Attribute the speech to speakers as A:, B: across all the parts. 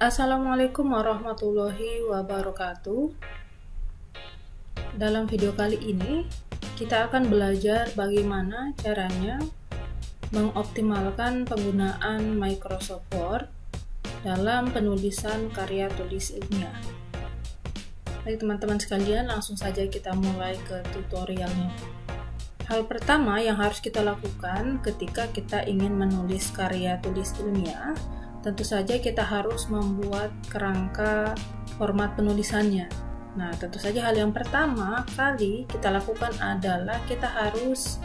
A: Assalamualaikum warahmatullahi wabarakatuh. Dalam video kali ini kita akan belajar bagaimana caranya mengoptimalkan penggunaan Microsoft Word dalam penulisan karya tulis ilmiah. Baik teman-teman sekalian, langsung saja kita mulai ke tutorialnya. Hal pertama yang harus kita lakukan ketika kita ingin menulis karya tulis ilmiah, tentu saja kita harus membuat kerangka format penulisannya. Nah, tentu saja hal yang pertama kali kita lakukan adalah kita harus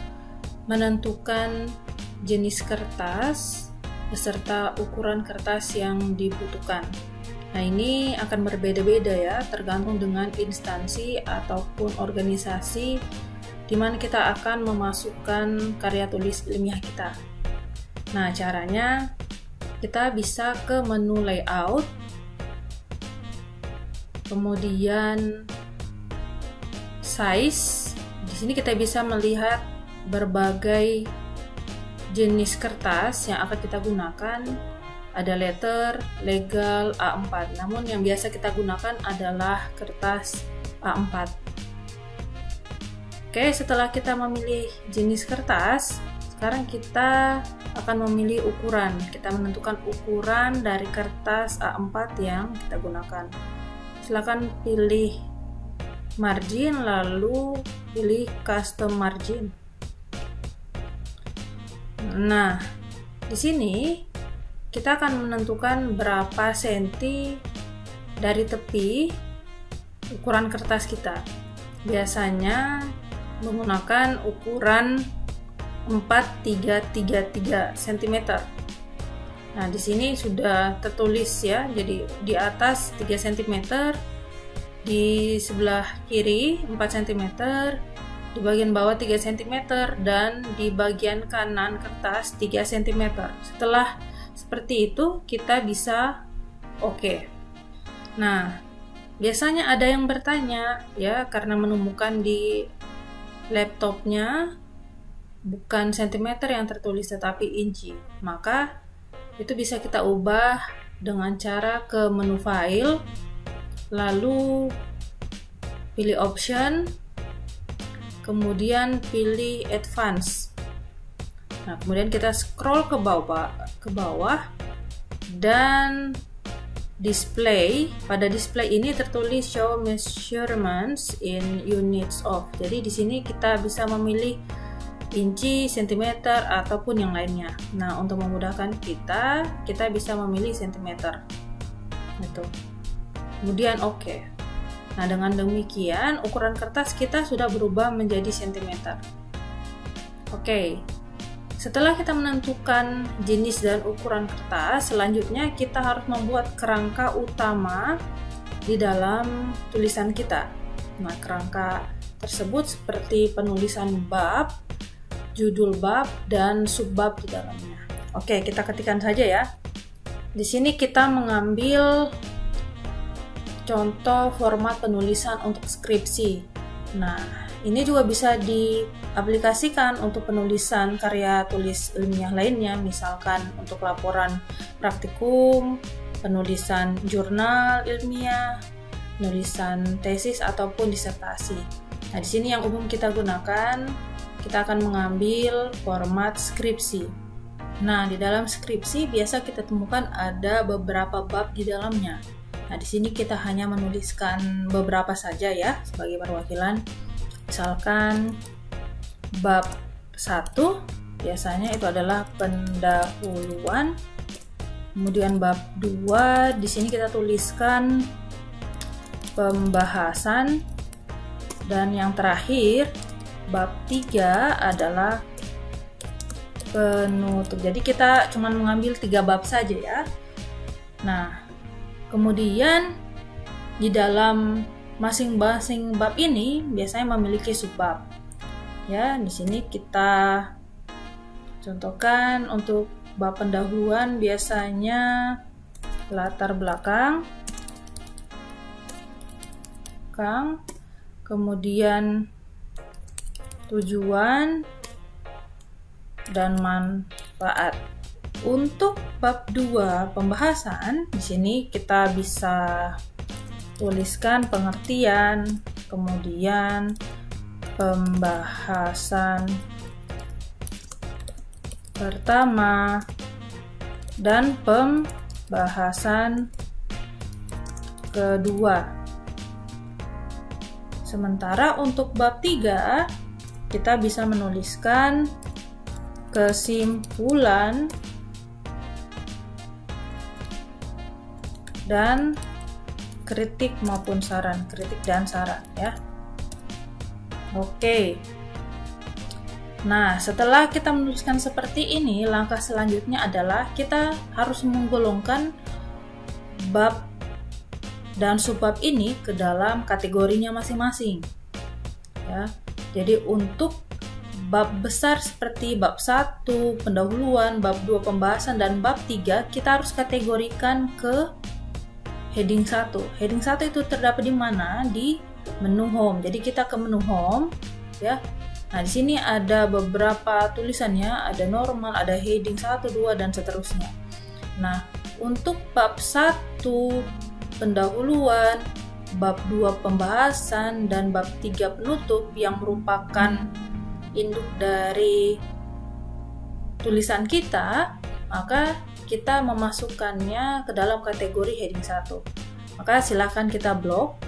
A: menentukan jenis kertas beserta ukuran kertas yang dibutuhkan. Nah, ini akan berbeda-beda ya, tergantung dengan instansi ataupun organisasi di mana kita akan memasukkan karya tulis ilmiah kita. Nah, caranya kita bisa ke menu layout, kemudian size. Di sini kita bisa melihat berbagai jenis kertas yang akan kita gunakan. Ada letter, legal, A4. Namun yang biasa kita gunakan adalah kertas A4. Oke, setelah kita memilih jenis kertas, sekarang kita akan memilih ukuran. Kita menentukan ukuran dari kertas A4 yang kita gunakan. Silakan pilih margin, lalu pilih custom margin. Nah, di sini kita akan menentukan berapa senti dari tepi ukuran kertas kita. Biasanya menggunakan ukuran 4333 cm. Nah, di sini sudah tertulis ya. Jadi di atas 3 cm, di sebelah kiri 4 cm, di bagian bawah 3 cm, dan di bagian kanan kertas 3 cm. Setelah seperti itu, kita bisa oke. Nah, biasanya ada yang bertanya ya, karena menemukan di laptopnya bukan sentimeter yang tertulis tetapi inci, maka itu bisa kita ubah dengan cara ke menu file, lalu pilih option, kemudian pilih advance. Nah, kemudian kita scroll ke bawah dan display. Pada display ini tertulis show measurements in units of. Jadi di sini kita bisa memilih inci, sentimeter, ataupun yang lainnya. Nah, untuk memudahkan kita bisa memilih sentimeter. Gitu. Kemudian oke. Nah, dengan demikian ukuran kertas kita sudah berubah menjadi sentimeter. Oke. Setelah kita menentukan jenis dan ukuran kertas, selanjutnya kita harus membuat kerangka utama di dalam tulisan kita. Nah, kerangka tersebut seperti penulisan bab, judul bab, dan subbab di dalamnya. Oke, kita ketikkan saja ya. Di sini kita mengambil contoh format penulisan untuk skripsi. Nah, ini juga bisa diaplikasikan untuk penulisan karya tulis ilmiah lainnya, misalkan untuk laporan praktikum, penulisan jurnal ilmiah, penulisan tesis ataupun disertasi. Nah, di sini yang umum kita gunakan, kita akan mengambil format skripsi. Nah, di dalam skripsi biasa kita temukan ada beberapa bab di dalamnya. Nah, di sini kita hanya menuliskan beberapa saja ya sebagai perwakilan. Misalkan bab 1 biasanya itu adalah pendahuluan. Kemudian bab 2 di sini kita tuliskan pembahasan, dan yang terakhir bab 3 adalah penutup. Jadi kita cuma mengambil 3 bab saja ya. Nah, kemudian di dalam masing-masing bab ini biasanya memiliki subbab. Ya, di sini kita contohkan untuk bab pendahuluan biasanya latar belakang, kemudian tujuan dan manfaat. Untuk bab 2 pembahasan, di sini kita bisa tuliskan pengertian, kemudian pembahasan pertama dan pembahasan kedua. Sementara untuk bab 3 kita bisa menuliskan kesimpulan dan kritik maupun saran, kritik dan saran ya. Oke. Nah, setelah kita menuliskan seperti ini, langkah selanjutnya adalah kita harus menggolongkan bab dan subbab ini ke dalam kategorinya masing-masing. Ya. Jadi untuk bab besar seperti bab 1 pendahuluan, bab 2 pembahasan, dan bab 3 kita harus kategorikan ke heading 1. Heading 1 itu terdapat di mana? Di menu home. Jadi kita ke menu home ya. Nah, di sini ada beberapa tulisannya, ada normal, ada heading 1, 2 dan seterusnya. Nah, untuk bab 1 pendahuluan, bab 2 pembahasan dan bab 3 penutup yang merupakan induk dari tulisan kita, maka kita memasukkannya ke dalam kategori heading 1. Maka silakan kita blok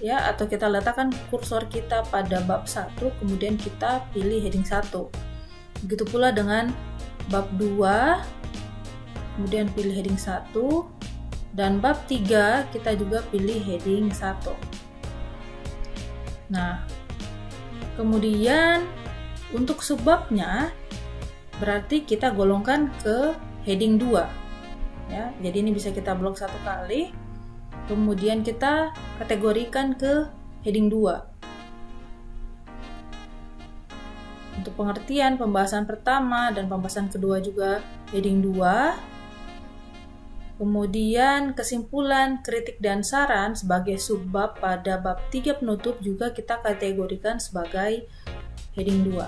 A: ya, atau kita letakkan kursor kita pada bab 1, kemudian kita pilih heading 1. Begitu pula dengan bab 2, kemudian pilih heading 1, dan bab 3 kita juga pilih heading 1. Nah, kemudian untuk subbabnya berarti kita golongkan ke heading 2 ya. Jadi ini bisa kita blok satu kali, kemudian kita kategorikan ke heading 2. Untuk pengertian pembahasan pertama dan pembahasan kedua juga heading 2. Kemudian kesimpulan, kritik dan saran sebagai subbab pada bab 3 penutup juga kita kategorikan sebagai heading 2.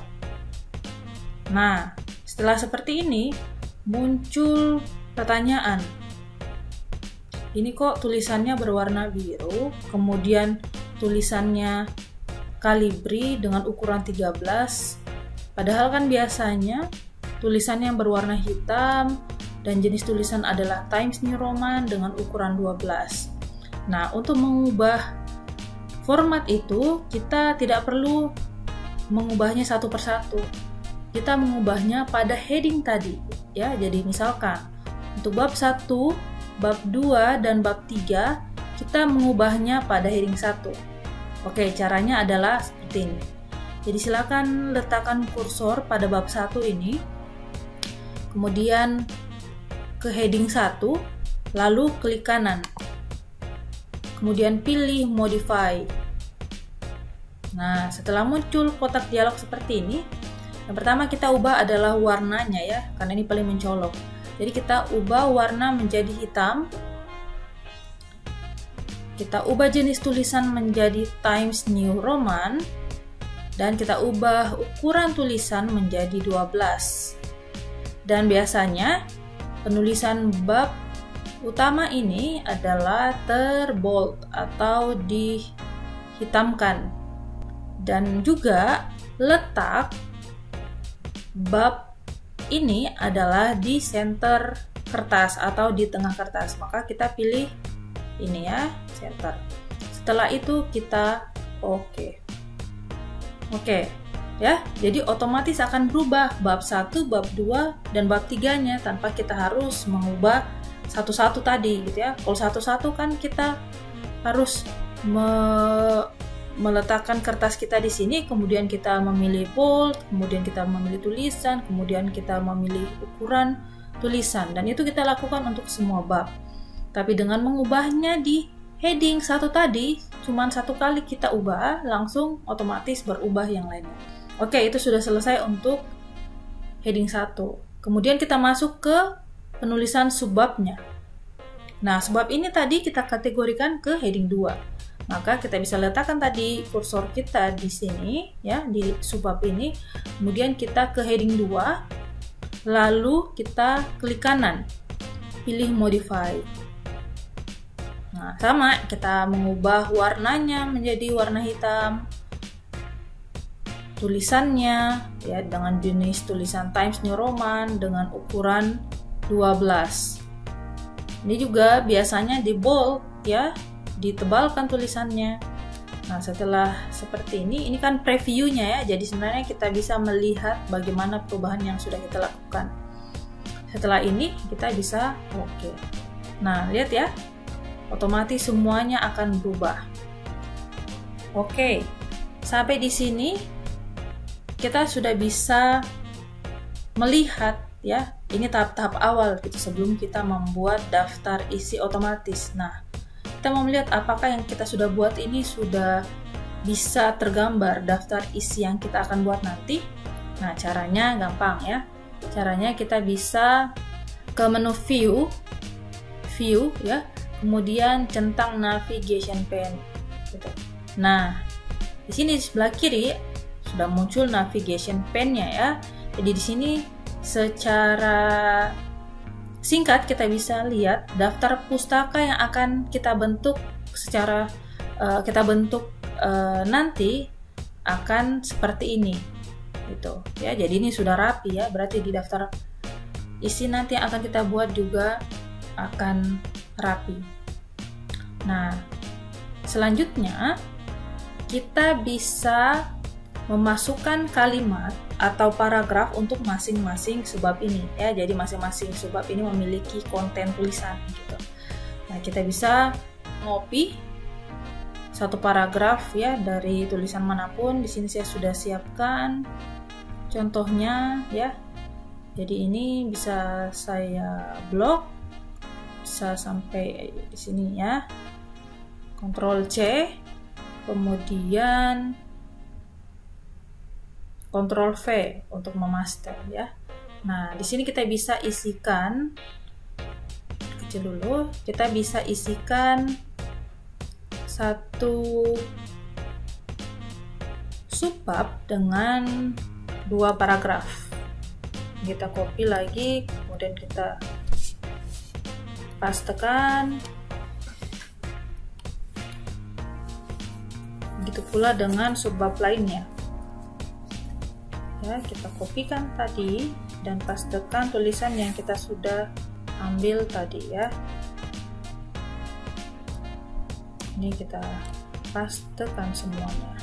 A: Nah, setelah seperti ini muncul pertanyaan, ini kok tulisannya berwarna biru, kemudian tulisannya kalibri dengan ukuran 13, padahal kan biasanya tulisan yang berwarna hitam dan jenis tulisan adalah Times New Roman dengan ukuran 12. Nah, untuk mengubah format itu kita tidak perlu mengubahnya satu persatu, kita mengubahnya pada heading tadi ya. Jadi misalkan untuk bab 1, bab 2 dan bab 3 kita mengubahnya pada heading 1. Oke, caranya adalah seperti ini. Jadi silakan letakkan kursor pada bab 1 ini, kemudian ke heading 1, lalu klik kanan, kemudian pilih modify. Nah, setelah muncul kotak dialog seperti ini, yang pertama kita ubah adalah warnanya ya, karena ini paling mencolok. Jadi kita ubah warna menjadi hitam. Kita ubah jenis tulisan menjadi Times New Roman. Dan kita ubah ukuran tulisan menjadi 12. Dan biasanya penulisan bab utama ini adalah terbold atau dihitamkan. Dan juga letak bab ini adalah di center kertas atau di tengah kertas, maka kita pilih ini ya, center. Setelah itu kita oke ya, jadi otomatis akan berubah bab 1, bab 2 dan bab 3-nya tanpa kita harus mengubah satu-satu tadi gitu ya. Kalau satu-satu kan kita harus meletakkan kertas kita di sini, kemudian kita memilih bold, kemudian kita memilih tulisan, kemudian kita memilih ukuran tulisan, dan itu kita lakukan untuk semua bab. Tapi dengan mengubahnya di heading 1 tadi, cuman satu kali kita ubah, langsung otomatis berubah yang lainnya. Oke, itu sudah selesai untuk heading 1. Kemudian kita masuk ke penulisan subbabnya. Nah, subbab ini tadi kita kategorikan ke heading 2. Maka kita bisa letakkan tadi kursor kita di sini ya, di subbab ini, kemudian kita ke heading 2, lalu kita klik kanan, pilih modify. Nah, sama, kita mengubah warnanya menjadi warna hitam, tulisannya ya dengan jenis tulisan Times New Roman dengan ukuran 12. Ini juga biasanya di bold ya, ditebalkan tulisannya. Nah, setelah seperti ini kan previewnya ya, jadi sebenarnya kita bisa melihat bagaimana perubahan yang sudah kita lakukan. Setelah ini kita bisa oke. Nah, lihat ya, otomatis semuanya akan berubah. Oke, sampai di sini kita sudah bisa melihat ya, ini tahap-tahap awal gitu sebelum kita membuat daftar isi otomatis. Nah, kita mau melihat apakah yang kita sudah buat ini sudah bisa tergambar daftar isi yang kita akan buat nanti. Nah, caranya gampang ya. Caranya kita bisa ke menu view ya, kemudian centang navigation pane gitu. Nah, di sini di sebelah kiri sudah muncul navigation pane-nya ya. Jadi di sini secara singkat kita bisa lihat daftar pustaka yang akan kita bentuk secara nanti akan seperti ini gitu ya. Jadi ini sudah rapi ya, berarti di daftar isi nanti yang akan kita buat juga akan rapi. Nah, selanjutnya kita bisa memasukkan kalimat atau paragraf untuk masing-masing subbab ini ya. Jadi masing-masing subbab ini memiliki konten tulisan gitu. Nah, kita bisa copy satu paragraf ya dari tulisan manapun. Di sini saya sudah siapkan contohnya ya. Jadi ini bisa saya blok, bisa sampai di sini ya. Ctrl C, kemudian Ctrl V untuk memaste ya. Nah, di sini kita bisa isikan, kecil dulu, kita bisa isikan satu subbab dengan 2 paragraf. Kita copy lagi, kemudian kita pastekan. Begitu pula dengan subbab lainnya. Ya, kita kopikan tadi dan pastekan tulisan yang kita sudah ambil tadi ya. Ini kita pastekan semuanya.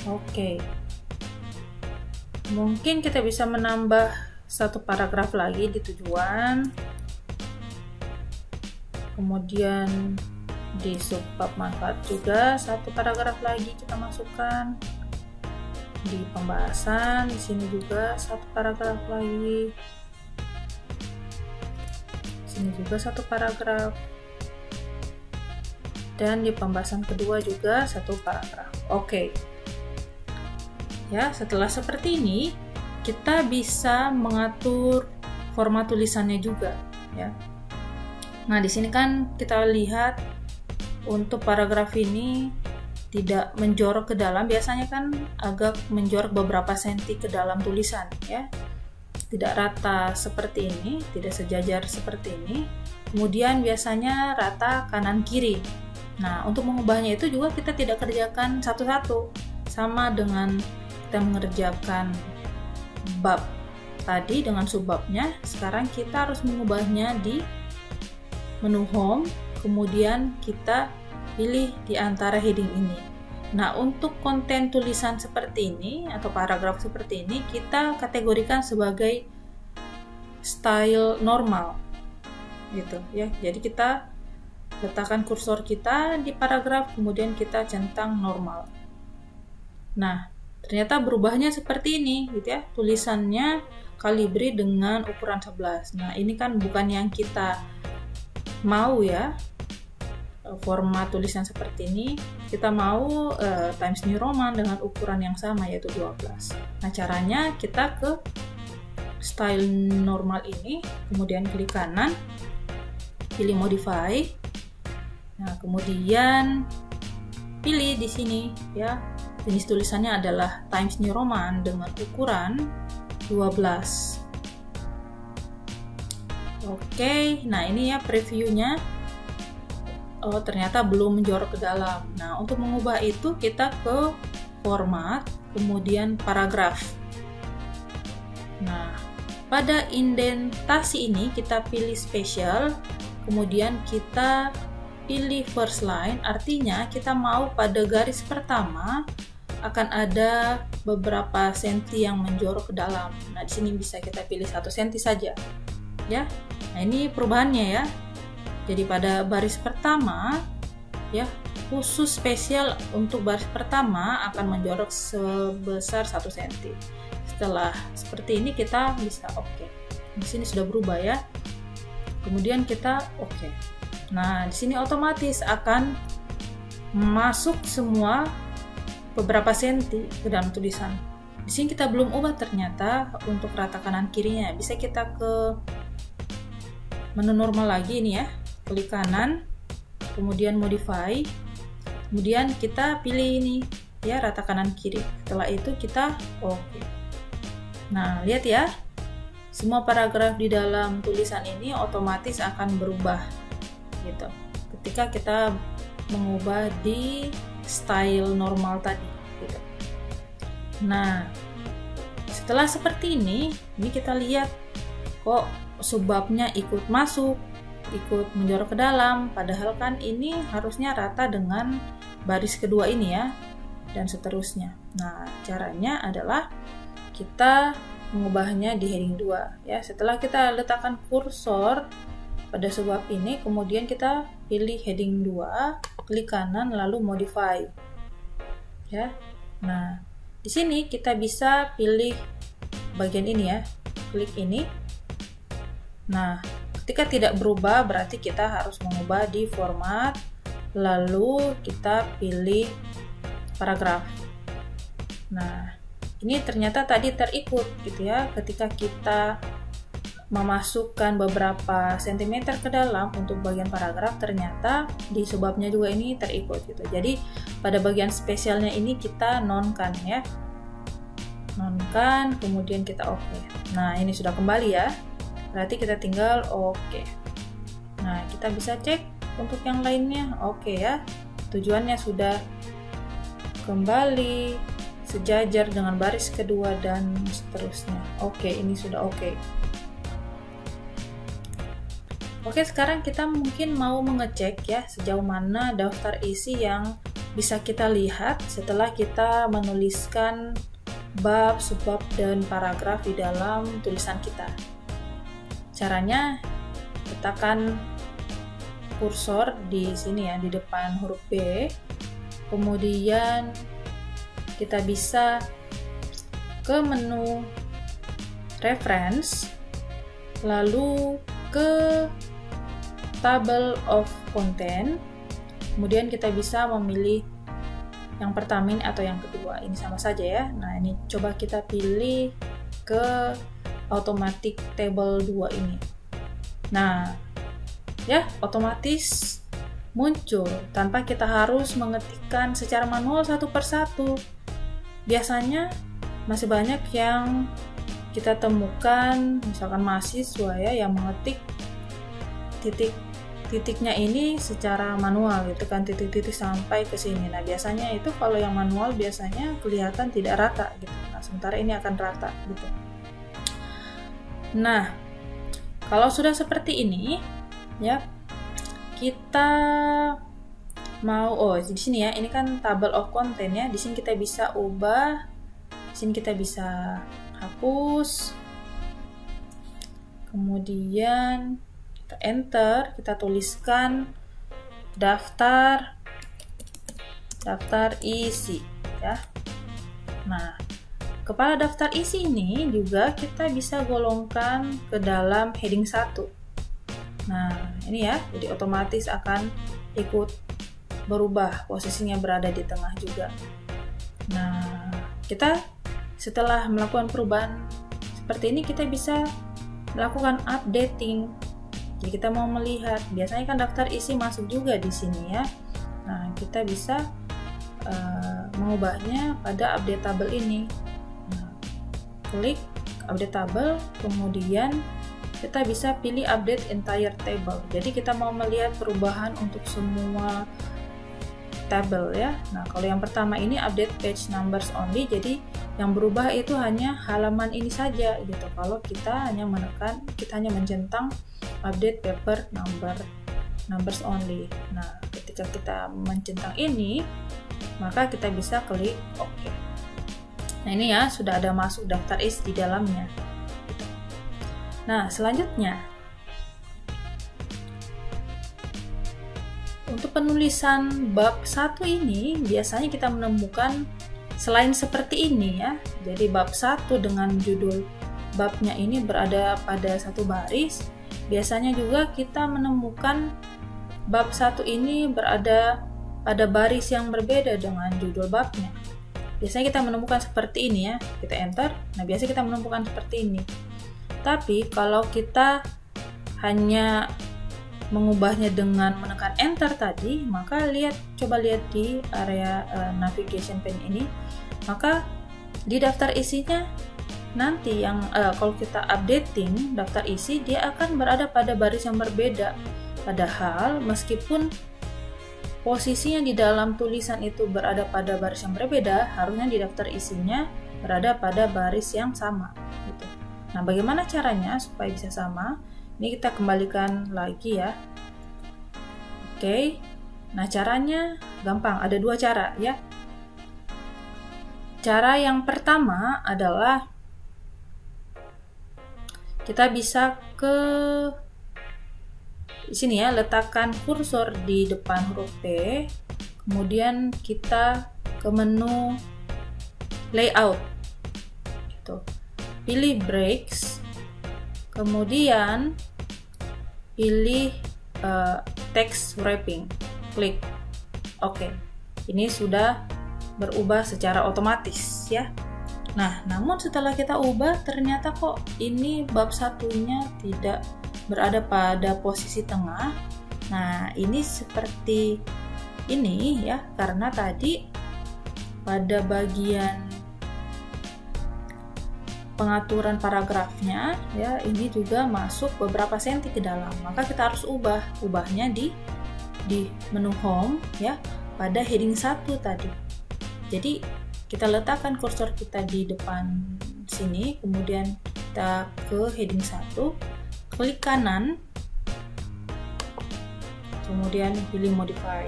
A: Oke. Mungkin kita bisa menambah satu paragraf lagi di tujuan. Kemudian di subbab manfaat juga satu paragraf lagi kita masukkan. Di pembahasan di sini juga satu paragraf lagi. Di sini juga satu paragraf. Dan di pembahasan kedua juga satu paragraf. Oke. Ya, setelah seperti ini kita bisa mengatur format tulisannya juga ya. Nah, di sini kan kita lihat untuk paragraf ini tidak menjorok ke dalam, biasanya kan agak menjorok beberapa senti ke dalam tulisan ya. Tidak rata seperti ini, tidak sejajar seperti ini. Kemudian biasanya rata kanan kiri. Nah, untuk mengubahnya itu juga kita tidak kerjakan satu-satu. Sama dengan kita mengerjakan bab tadi dengan subbabnya, sekarang kita harus mengubahnya di menu home, kemudian kita pilih di antara heading ini. Nah, untuk konten tulisan seperti ini atau paragraf seperti ini kita kategorikan sebagai style normal gitu ya. Jadi kita letakkan kursor kita di paragraf, kemudian kita centang normal. Nah, ternyata berubahnya seperti ini gitu ya, tulisannya kalibri dengan ukuran 11. Nah, ini kan bukan yang kita mau ya, format tulisan seperti ini. Kita mau Times New Roman dengan ukuran yang sama yaitu 12. Nah, caranya kita ke style normal ini, kemudian klik kanan, pilih modify. Nah, kemudian pilih di sini ya, jenis tulisannya adalah Times New Roman dengan ukuran 12. Oke, nah ini ya previewnya. Oh, ternyata belum menjorok ke dalam. Nah, untuk mengubah itu kita ke format, kemudian paragraf. Nah, pada indentasi ini kita pilih special, kemudian kita pilih first line, artinya kita mau pada garis pertama akan ada beberapa senti yang menjorok ke dalam. Nah, di sini bisa kita pilih 1 senti saja. Ya. Nah, ini perubahannya ya. Jadi pada baris pertama ya, khusus spesial untuk baris pertama akan menjorok sebesar 1 cm. Setelah seperti ini kita bisa oke. Di sini sudah berubah ya. Kemudian kita oke. Nah, di sini otomatis akan masuk semua beberapa senti ke dalam tulisan. Di sini kita belum ubah ternyata untuk rata kanan kirinya. Bisa kita ke menu normal lagi ini ya. Klik kanan, kemudian modify, kemudian kita pilih ini ya, rata kanan kiri. Setelah itu kita oke. Nah, lihat ya, semua paragraf di dalam tulisan ini otomatis akan berubah gitu ketika kita mengubah di style normal tadi gitu. Nah, setelah seperti ini kita lihat kok subbabnya ikut masuk, ikut menjorok ke dalam, padahal kan ini harusnya rata dengan baris kedua ini ya, dan seterusnya. Nah, caranya adalah kita mengubahnya di heading 2 ya. Setelah kita letakkan kursor pada subbab ini, kemudian kita pilih heading 2, klik kanan lalu modify. Ya. Nah, di sini kita bisa pilih bagian ini ya. Klik ini. Nah, ketika tidak berubah berarti kita harus mengubah di format, lalu kita pilih paragraf. Nah, ini ternyata tadi terikut gitu ya, ketika kita memasukkan beberapa sentimeter ke dalam untuk bagian paragraf, ternyata di subbabnya juga ini terikut gitu. Jadi pada bagian spesialnya ini kita nonkan ya, nonkan, kemudian kita oke. Nah, ini sudah kembali ya. Berarti kita tinggal oke. Nah, kita bisa cek untuk yang lainnya. Oke ya. Tujuannya sudah kembali sejajar dengan baris kedua dan seterusnya. Oke, ini sudah oke. Oke, sekarang kita mungkin mau mengecek ya sejauh mana daftar isi yang bisa kita lihat setelah kita menuliskan bab, subbab, dan paragraf di dalam tulisan kita. Caranya, letakkan kursor di sini ya, di depan huruf B. Kemudian kita bisa ke menu reference, lalu ke table of content. Kemudian kita bisa memilih yang pertama ini atau yang kedua. Ini sama saja ya. Nah, ini coba kita pilih ke automatic table 2 ini. Nah, ya otomatis muncul tanpa kita harus mengetikkan secara manual satu persatu. Biasanya masih banyak yang kita temukan, misalkan mahasiswa ya, yang mengetik titiknya ini secara manual gitu kan, titik-titik sampai ke sini. Nah, biasanya itu kalau yang manual biasanya kelihatan tidak rata gitu. Nah, sementara ini akan rata gitu. Nah, kalau sudah seperti ini ya, kita mau di sini ya, ini kan table of content ya. Di sini kita bisa ubah, di sini kita bisa hapus. Kemudian kita enter, kita tuliskan daftar isi ya. Nah, kepala daftar isi ini juga kita bisa golongkan ke dalam heading 1. Nah, ini ya, jadi otomatis akan ikut berubah, posisinya berada di tengah juga. Nah, kita setelah melakukan perubahan seperti ini, kita bisa melakukan updating Jadi kita mau melihat, biasanya kan daftar isi masuk juga di sini ya. Nah, kita bisa mengubahnya pada update table ini. Nah, klik update table, kemudian kita bisa pilih update entire table. Jadi kita mau melihat perubahan untuk semua tabel ya. Nah, kalau yang pertama ini update page numbers only, jadi yang berubah itu hanya halaman ini saja gitu. Kalau kita hanya mencentang update paper numbers only. Nah, ketika kita mencentang ini, maka kita bisa klik OK. Nah, ini ya sudah ada masuk daftar isi di dalamnya. Nah, selanjutnya untuk penulisan bab 1 ini biasanya kita menemukan selain seperti ini ya. Jadi bab 1 dengan judul babnya ini berada pada satu baris. Biasanya juga kita menemukan bab 1 ini berada pada baris yang berbeda dengan judul babnya. Biasanya kita menemukan seperti ini ya. Kita enter. Nah, biasanya kita menemukan seperti ini. Tapi kalau kita hanya mengubahnya dengan menekan enter tadi, maka coba lihat di area navigation pane ini, maka di daftar isinya nanti yang kalau kita updating daftar isi, dia akan berada pada baris yang berbeda. Padahal meskipun posisinya di dalam tulisan itu berada pada baris yang berbeda, harusnya di daftar isinya berada pada baris yang sama gitu. Nah, bagaimana caranya supaya bisa sama? Ini kita kembalikan lagi ya. Oke. Nah, caranya gampang, ada dua cara ya. Cara yang pertama adalah kita bisa ke sini ya, letakkan kursor di depan huruf P, kemudian kita ke menu layout gitu. Pilih breaks, kemudian pilih text wrapping, klik OK. Ini sudah berubah secara otomatis ya. Nah, namun setelah kita ubah, ternyata kok ini bab satunya tidak berada pada posisi tengah. Nah, ini seperti ini ya, karena tadi pada bagian pengaturan paragrafnya ya, ini juga masuk beberapa senti ke dalam. Maka kita harus ubahnya di menu home ya, pada heading 1 tadi. Jadi kita letakkan kursor kita di depan sini, kemudian kita ke heading 1, klik kanan, kemudian pilih modify.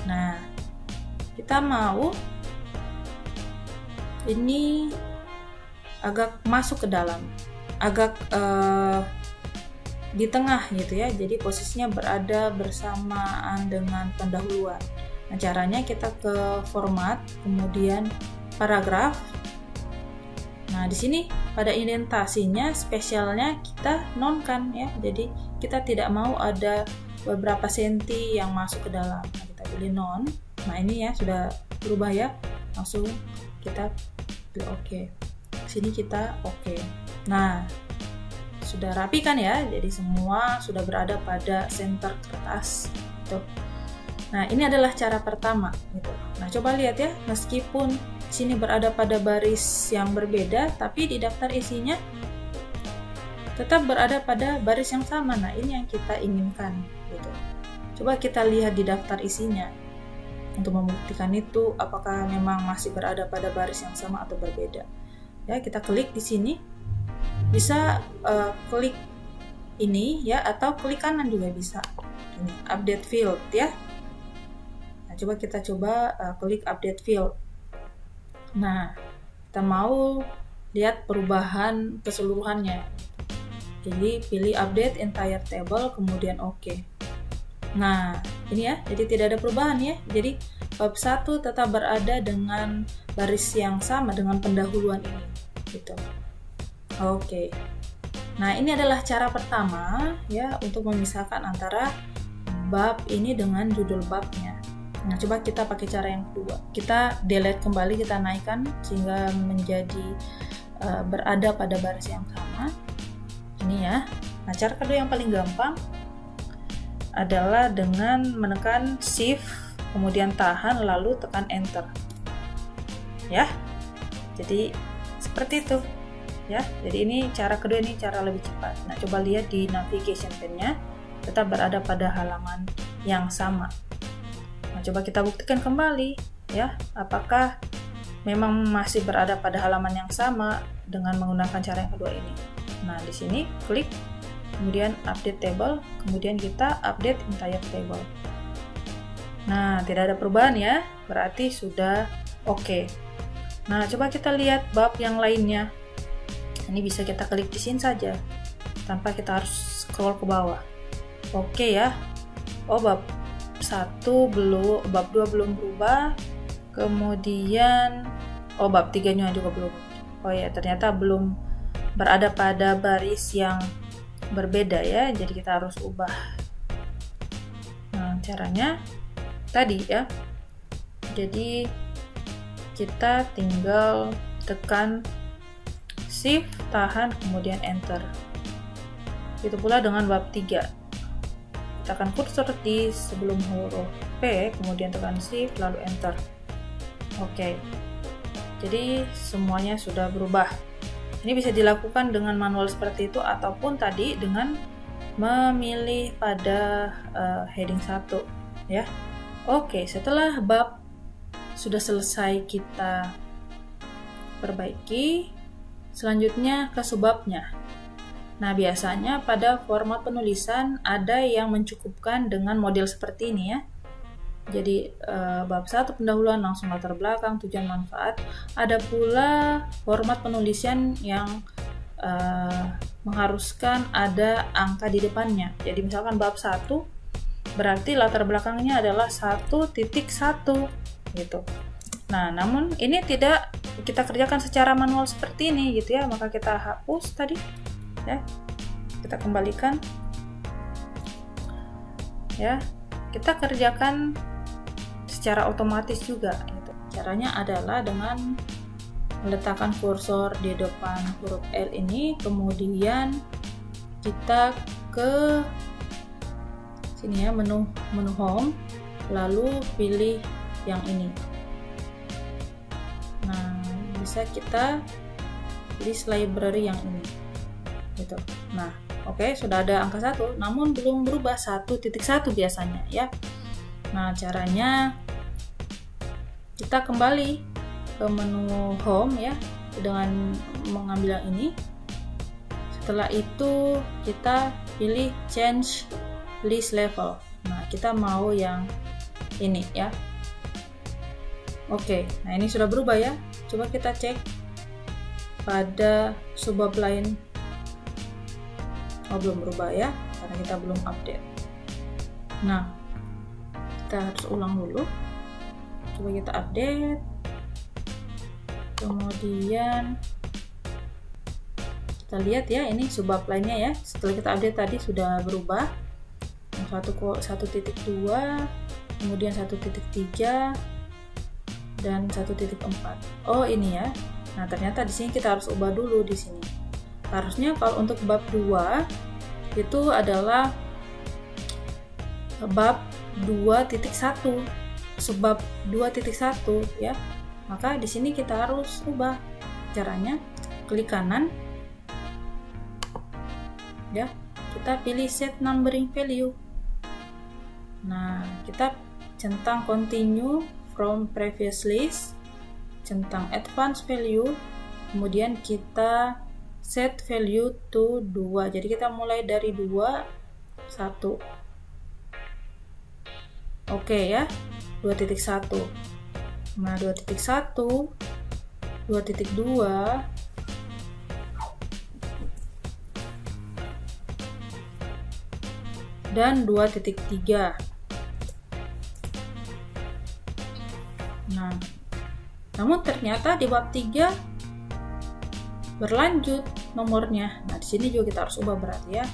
A: Nah, kita mau ini agak masuk ke dalam, agak di tengah gitu ya, jadi posisinya berada bersamaan dengan pendahuluan. Nah, caranya kita ke format, kemudian paragraf. Nah, di sini pada indentasinya spesialnya kita nonkan ya, jadi kita tidak mau ada beberapa senti yang masuk ke dalam. Nah, kita pilih non. Nah, ini ya sudah berubah ya, langsung kita pilih OK. Sini kita OK. Nah, sudah rapi kan ya, jadi semua sudah berada pada center kertas gitu. Nah, ini adalah cara pertama gitu. Nah, coba lihat ya, meskipun sini berada pada baris yang berbeda, tapi di daftar isinya tetap berada pada baris yang sama. Nah, ini yang kita inginkan gitu. Coba kita lihat di daftar isinya untuk membuktikan itu apakah memang masih berada pada baris yang sama atau berbeda. Ya, kita klik di sini, bisa klik ini ya, atau klik kanan juga bisa. Ini update field ya. Nah, coba kita klik update field. Nah, kita mau lihat perubahan keseluruhannya. Jadi pilih update entire table, kemudian OK. Nah, ini ya, jadi tidak ada perubahan ya. Jadi bab 1 tetap berada dengan baris yang sama dengan pendahuluan ini gitu. Oke. Nah, ini adalah cara pertama ya untuk memisahkan antara bab ini dengan judul babnya. Nah, coba kita pakai cara yang kedua. Kita delete kembali, kita naikkan sehingga menjadi berada pada baris yang sama. Ini ya. Nah, cara kedua yang paling gampang adalah dengan menekan Shift, kemudian tahan, lalu tekan Enter. Ya, jadi seperti itu. Ya, jadi ini cara kedua, ini cara lebih cepat. Nah, coba lihat di navigation pane-nya, tetap berada pada halaman yang sama. Nah, coba kita buktikan kembali, ya, apakah memang masih berada pada halaman yang sama dengan menggunakan cara yang kedua ini. Nah, di sini klik, kemudian update table, kemudian kita update entire table. Nah, tidak ada perubahan ya, berarti sudah oke. Nah, coba kita lihat bab yang lainnya. Ini bisa kita klik di sini saja, tanpa kita harus scroll ke bawah. Oke ya. Oh, bab 1 belum, bab 2 belum berubah. Kemudian bab 3-nya juga belum. Oh ya, ternyata belum berada pada baris yang berbeda ya, jadi kita harus ubah. Nah, caranya tadi ya, jadi kita tinggal tekan Shift, tahan, kemudian Enter. Itu pula dengan bab 3, tekan kursor di sebelum huruf P, kemudian tekan Shift lalu Enter. Oke, jadi semuanya sudah berubah. Ini bisa dilakukan dengan manual seperti itu, ataupun tadi dengan memilih pada heading 1 ya. Oke, setelah bab sudah selesai kita perbaiki, selanjutnya ke subbabnya. Nah, biasanya pada format penulisan ada yang mencukupkan dengan model seperti ini ya. Jadi bab 1 pendahuluan, langsung latar belakang, tujuan, manfaat. Ada pula format penulisan yang mengharuskan ada angka di depannya. Jadi misalkan bab 1 berarti latar belakangnya adalah 1.1 gitu. Nah, namun ini tidak kita kerjakan secara manual seperti ini gitu ya, maka kita hapus tadi ya. Kita kembalikan ya. Kita kerjakan secara otomatis juga gitu. Caranya adalah dengan meletakkan kursor di depan huruf L ini, kemudian kita ke sini ya, menu home, lalu pilih yang ini. Nah, bisa kita list library yang ini gitu. Nah, oke, sudah ada angka 1, namun belum berubah 1.1 biasanya ya. Nah, caranya kita kembali ke menu home ya, dengan mengambil yang ini. Setelah itu kita pilih change list level. Nah, kita mau yang ini ya. Oke, nah ini sudah berubah ya. Coba kita cek pada subbab lain. Belum berubah ya, karena kita belum update. Nah, kita harus ulang dulu. Coba kita update, kemudian kita lihat ya, ini subbab lainnya ya. Setelah kita update tadi sudah berubah. 1.2, kemudian 1.3 dan 1.4. Oh, ini ya. Nah, ternyata di sini kita harus ubah dulu di sini. Harusnya kalau untuk bab 2 itu adalah bab 2.1, subbab 2.1 ya. Maka di sini kita harus ubah. Caranya klik kanan ya, kita pilih set numbering value. Nah, kita centang continue from previous list, centang advanced value, kemudian kita set value to 2. Jadi kita mulai dari 2, 1. Oke ya, 2.1. Nah, 2.1, 2.2, dan 2.3. Nah, namun ternyata di bab 3 berlanjut nomornya. Nah, di sini juga kita harus ubah berarti ya.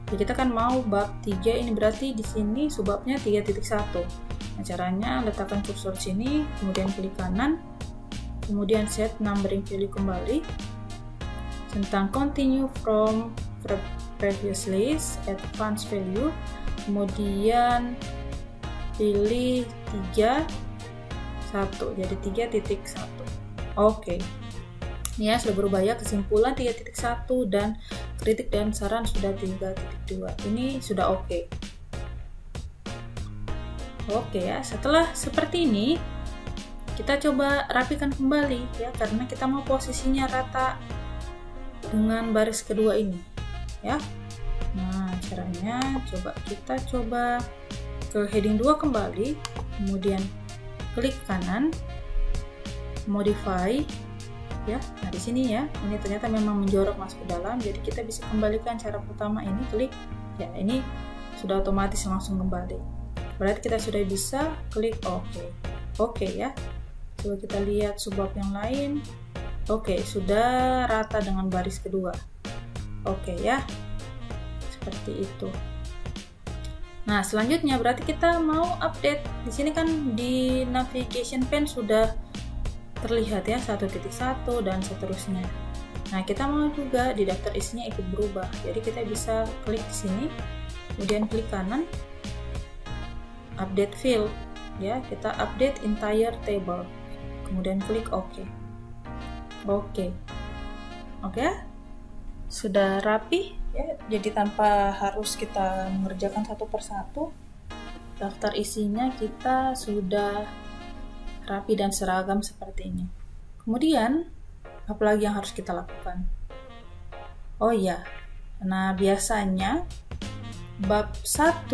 A: Jadi kita kan mau bab 3 ini, berarti di sini subbabnya 3.1. Nah, caranya letakkan kursor sini, kemudian klik kanan, kemudian set numbering value kembali, centang continue from previous list, advanced value, kemudian pilih 3 1, jadi 3.1. Oke. Ini ya sudah berubah ya, kesimpulan 3.1 dan kritik dan saran sudah 3.2. Ini sudah oke. Oke ya, setelah seperti ini kita coba rapikan kembali ya, karena kita mau posisinya rata dengan baris kedua ini ya. Nah, caranya kita coba ke heading 2 kembali, kemudian klik kanan, modify ya. Nah, di sini ya, ini ternyata memang menjorok masuk ke dalam, jadi kita bisa kembalikan cara pertama ini, klik ya, ini sudah otomatis langsung kembali. Berarti kita sudah bisa klik oke ya. Coba kita lihat subbab yang lain. Oke, sudah rata dengan baris kedua. Oke ya, seperti itu. Nah, selanjutnya berarti kita mau update. Di sini kan di navigation pane sudah terlihat ya 1.1 dan seterusnya. Nah, kita mau juga di daftar isinya ikut berubah. Jadi kita bisa klik di sini, kemudian klik kanan, update field ya, kita update entire table. Kemudian klik OK. Oke. Sudah rapi ya. Jadi tanpa harus kita mengerjakan satu persatu, daftar isinya kita sudah rapi dan seragam seperti ini. Kemudian apalagi yang harus kita lakukan? Oh iya, nah biasanya bab 1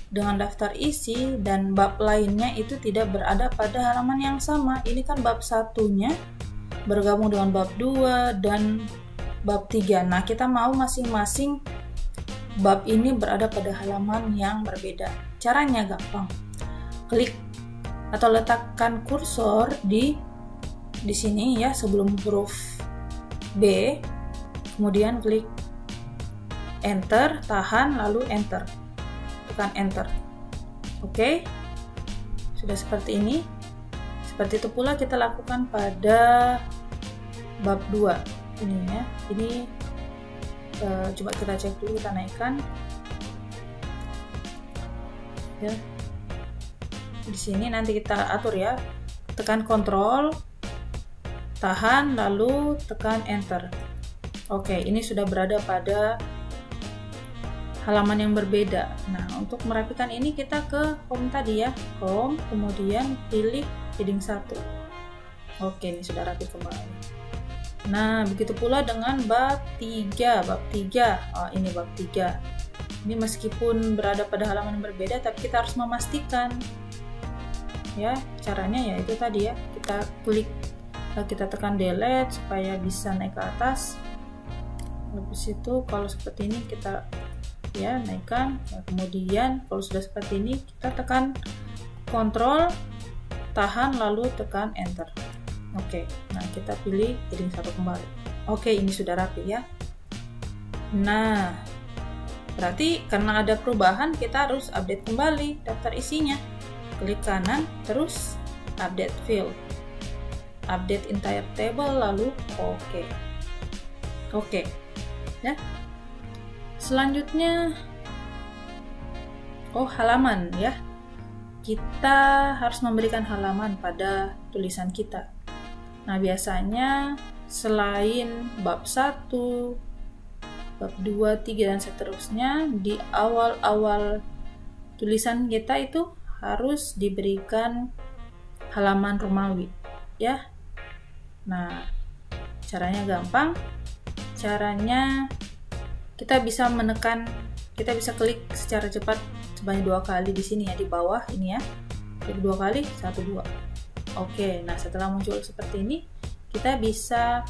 A: dengan daftar isi dan bab lainnya itu tidak berada pada halaman yang sama. Ini kan bab 1-nya bergabung dengan bab 2 dan bab 3. Nah, kita mau masing-masing bab ini berada pada halaman yang berbeda. Caranya gampang. Klik atau letakkan kursor di sini ya, sebelum huruf B, kemudian klik enter, tahan, lalu enter, tekan enter. Oke, sudah seperti ini. Seperti itu pula kita lakukan pada bab 2 ini ya. Ini coba kita cek dulu, kita naikkan ya. Di sini nanti kita atur ya, tekan kontrol, tahan, lalu tekan enter. Oke, ini sudah berada pada halaman yang berbeda. Nah, untuk merapikan ini kita ke home tadi ya, home, kemudian pilih heading 1. Oke, ini sudah rapi kembali. Nah, begitu pula dengan bab 3. Oh, ini bab 3. Ini meskipun berada pada halaman yang berbeda, tapi kita harus memastikan ya. Caranya ya itu tadi ya, kita klik, kita tekan delete supaya bisa naik ke atas. Habis itu kalau seperti ini kita ya naikkan ya, kemudian kalau sudah seperti ini kita tekan kontrol, tahan, lalu tekan enter. Oke, nah kita pilih heading 1 kembali. Oke, ini sudah rapi ya. Nah, berarti karena ada perubahan kita harus update kembali daftar isinya. Klik kanan, terus update field, update entire table, lalu oke ya. Selanjutnya halaman ya, kita harus memberikan halaman pada tulisan kita. Nah, biasanya selain bab 1, bab 2, 3 dan seterusnya, di awal-awal tulisan kita itu harus diberikan halaman Romawi ya. Nah, caranya gampang. Caranya kita bisa klik secara cepat sebanyak 2 kali di sini ya, di bawah ini ya. Klik 2 kali, 1, 2. Oke, nah setelah muncul seperti ini, kita bisa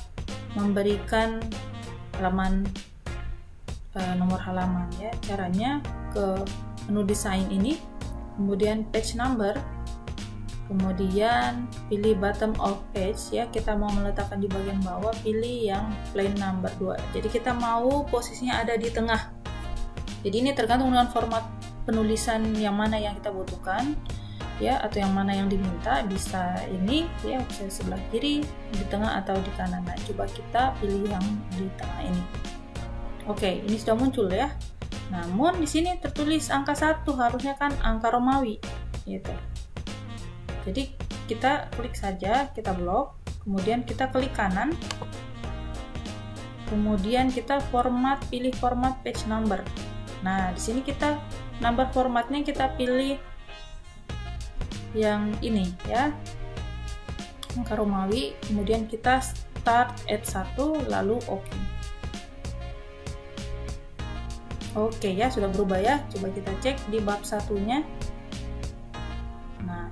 A: memberikan halaman, nomor halaman ya. Caranya ke menu desain ini, kemudian page number, kemudian pilih bottom of page ya, kita mau meletakkan di bagian bawah, pilih yang plain number 2. Jadi kita mau posisinya ada di tengah. Jadi ini tergantung dengan format penulisan yang mana yang kita butuhkan ya, atau yang mana yang diminta. Bisa ini ya, bisa sebelah kiri, di tengah, atau di kanan. Nah, coba kita pilih yang di tengah ini. Oke, ini sudah muncul ya. Namun di sini tertulis angka 1, harusnya kan angka Romawi gitu. Jadi kita klik saja, kita blok, kemudian kita klik kanan, kemudian kita pilih format page number. Nah, di sini kita number formatnya kita pilih yang ini ya, angka Romawi, kemudian kita start at 1 lalu oke. Oke ya, sudah berubah ya. Coba kita cek di bab satunya. Nah,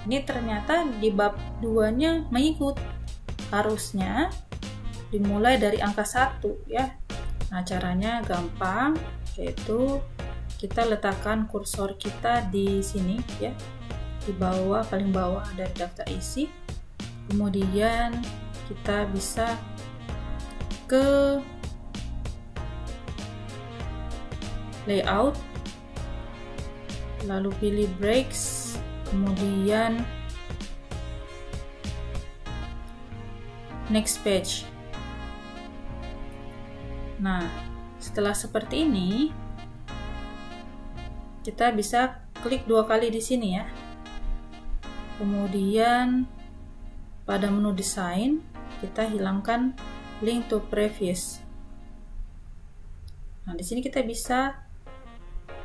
A: ini ternyata di bab 2-nya mengikut. Harusnya dimulai dari angka 1 ya. Nah, caranya gampang, yaitu kita letakkan kursor kita di sini ya. Di bawah, paling bawah dari daftar isi. Kemudian kita bisa ke layout, lalu pilih breaks, kemudian next page. Nah, setelah seperti ini kita bisa klik 2 kali di sini ya. Kemudian pada menu desain kita hilangkan link to previous. Nah, di sini kita bisa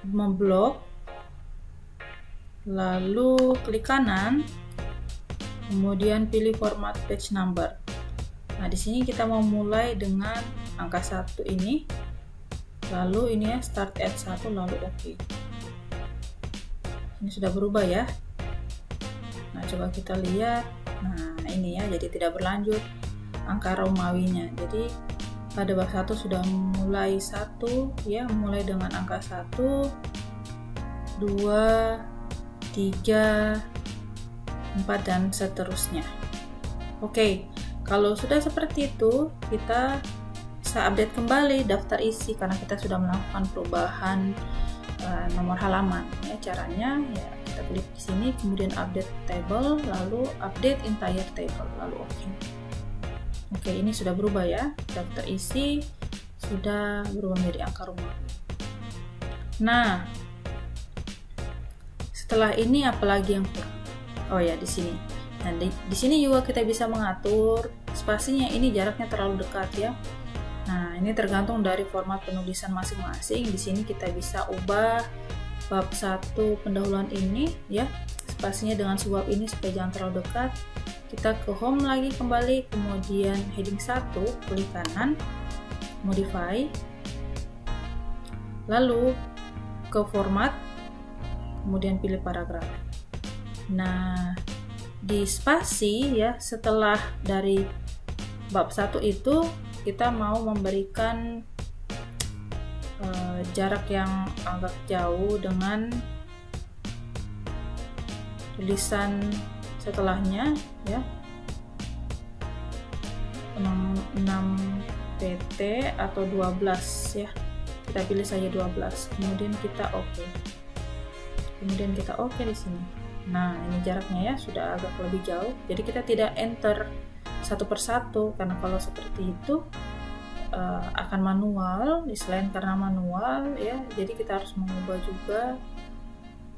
A: memblok, lalu klik kanan, kemudian pilih format page number. Nah, di sini kita mau mulai dengan angka 1 ini, lalu ini ya, start at 1 lalu oke. Ini sudah berubah ya. Nah, coba kita lihat. Nah, ini ya, jadi tidak berlanjut angka Romawinya. Jadi pada bab 1 sudah mulai 1 ya, mulai dengan angka 1, 2, 3, 4 dan seterusnya. Oke, kalau sudah seperti itu kita bisa update kembali daftar isi karena kita sudah melakukan perubahan nomor halaman ya. Caranya ya, kita klik di sini, kemudian update table, lalu update entire table, lalu oke. Oke, ini sudah berubah ya, daftar isi sudah berubah menjadi angka Romawi. Nah, setelah ini apalagi yang kurang? Oh ya, di sini. Nah, di sini juga kita bisa mengatur spasinya. Ini jaraknya terlalu dekat ya. Nah, ini tergantung dari format penulisan masing-masing. Di sini kita bisa ubah bab 1 pendahuluan ini ya, spasinya dengan sebab ini supaya jangan terlalu dekat. Kita ke home lagi kembali, kemudian heading 1, klik kanan, modify, lalu ke format, kemudian pilih paragraf. Nah, di spasi ya, setelah dari bab 1 itu kita mau memberikan jarak yang agak jauh dengan tulisan setelahnya ya, 6 PT atau 12 ya, kita pilih saja 12, kemudian kita oke. Kemudian kita oke di sini. Nah, ini jaraknya ya sudah agak lebih jauh, jadi kita tidak enter satu persatu karena kalau seperti itu akan manual. Selain karena manual ya, jadi kita harus mengubah juga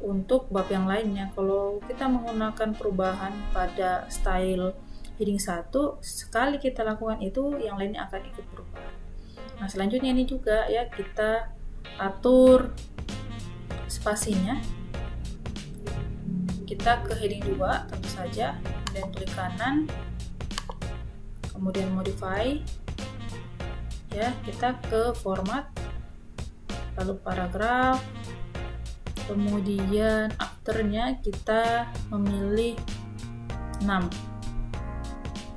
A: untuk bab yang lainnya. Kalau kita menggunakan perubahan pada style heading 1, sekali kita lakukan itu, yang lainnya akan ikut berubah. Nah, selanjutnya ini juga ya, kita atur spasinya. Kita ke heading 2 tentu saja, dan klik kanan, kemudian modify ya, kita ke format, lalu paragraf, kemudian afternya kita memilih 6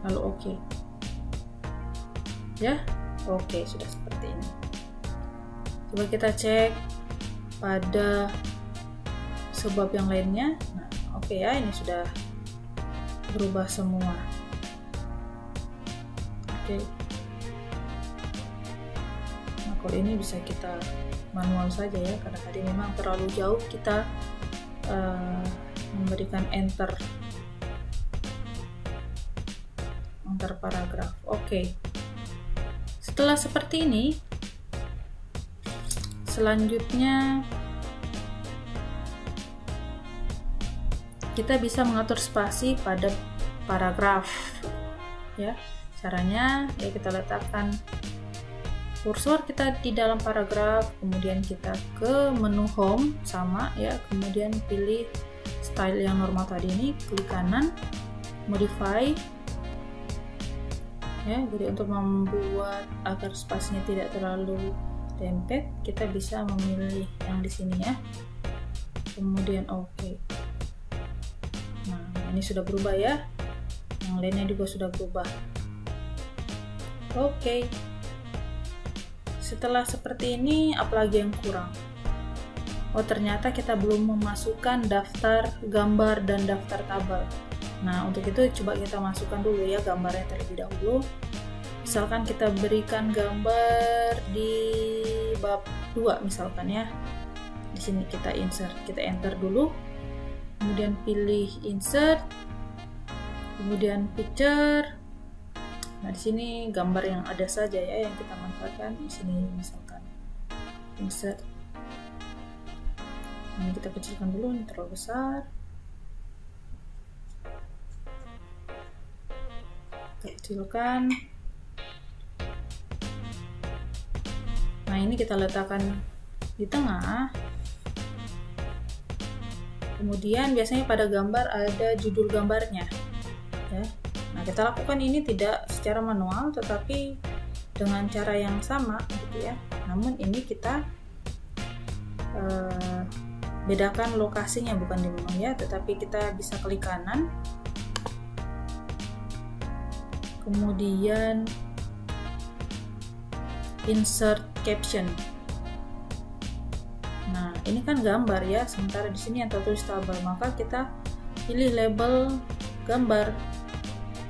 A: lalu oke ya. Oke, sudah seperti ini. Coba kita cek pada sebab yang lainnya. Nah, oke ya, ini sudah berubah semua. Oke. Nah, kalau ini bisa kita manual saja ya, karena tadi memang terlalu jauh kita memberikan enter paragraf. Oke. Setelah seperti ini, selanjutnya kita bisa mengatur spasi pada paragraf ya. Caranya ya, kita letakkan kursor kita di dalam paragraf, kemudian kita ke menu home sama ya, kemudian pilih style yang normal tadi ini, klik kanan, modify ya. Jadi untuk membuat agar spasinya tidak terlalu dempet, kita bisa memilih yang di sini ya, kemudian oke. Nah, ini sudah berubah ya, yang lainnya juga sudah berubah. Oke. Setelah seperti ini, apalagi yang kurang? Oh, ternyata kita belum memasukkan daftar gambar dan daftar tabel. Nah, untuk itu coba kita masukkan dulu ya gambarnya terlebih dahulu. Misalkan kita berikan gambar di bab 2 misalkan ya. Di sini kita insert, kita enter dulu. Kemudian pilih insert. Kemudian picture. Nah, di sini gambar yang ada saja ya yang kita manfaatkan. Di sini misalkan insert. Ini kita kecilkan dulu, ini terlalu besar. Kecilkan. Nah, ini kita letakkan di tengah. Kemudian biasanya pada gambar ada judul gambarnya ya. Nah, kita lakukan ini tidak secara manual tetapi dengan cara yang sama gitu ya. Namun ini kita bedakan lokasinya, bukan di menu ya, tetapi kita bisa klik kanan, kemudian insert caption. Nah, ini kan gambar ya, sementara di sini yang tertulis tabel, maka kita pilih label gambar.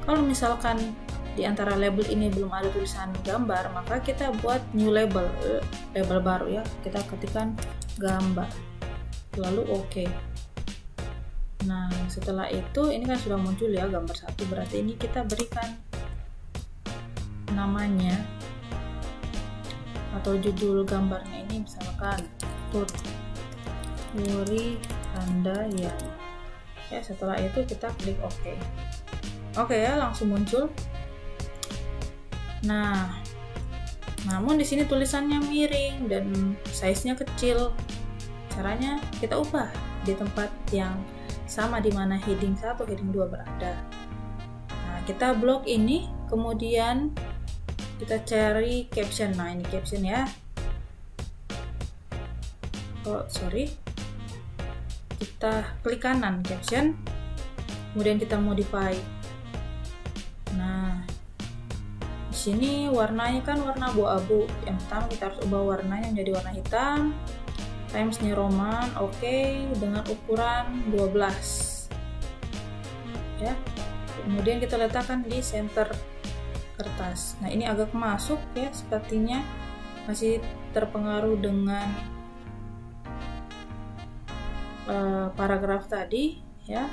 A: Kalau misalkan di antara label ini belum ada tulisan gambar, maka kita buat new label, label baru ya. Kita ketikkan gambar, lalu oke. Nah, setelah itu ini kan sudah muncul ya gambar 1, berarti ini kita berikan namanya atau judul gambarnya ini misalkan Wuri Handayani ya. Setelah itu kita klik oke. Oke ya, langsung muncul. Nah, namun di sini tulisannya miring dan size-nya kecil. Caranya kita ubah di tempat yang sama di mana heading 1, heading 2 berada. Nah, kita blok ini, kemudian kita cari caption. Nah, ini caption ya. Oh, sorry. Kita klik kanan caption, kemudian kita modify. Nah, di sini warnanya kan warna abu-abu. Yang pertama kita harus ubah warnanya menjadi warna hitam. Times New Roman, oke, dengan ukuran 12. Ya. Kemudian kita letakkan di center kertas. Nah, ini agak masuk ya, sepertinya masih terpengaruh dengan paragraf tadi ya.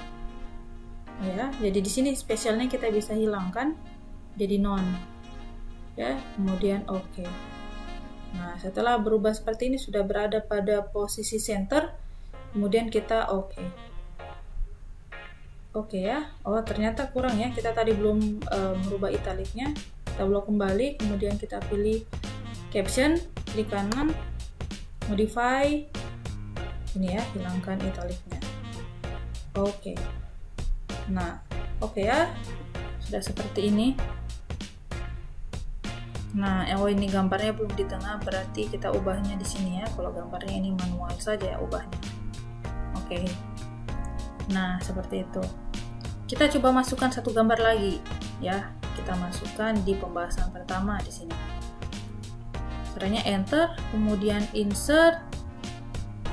A: Ya, jadi di sini spesialnya kita bisa hilangkan jadi non. Ya, kemudian oke. Nah, setelah berubah seperti ini sudah berada pada posisi center, kemudian kita oke. Oke ya. Oh, ternyata kurang ya. Kita tadi belum merubah italiknya. Kita blok kembali, kemudian kita pilih caption, klik kanan, modify. Ini ya, hilangkan italiknya. Oke. Nah, oke ya. Sudah seperti ini. Nah, ini gambarnya belum di tengah, berarti kita ubahnya di sini ya. Kalau gambarnya ini manual saja ya ubahnya. Oke. Nah, seperti itu. Kita coba masukkan satu gambar lagi ya. Kita masukkan di pembahasan pertama di sini. Caranya enter, kemudian insert,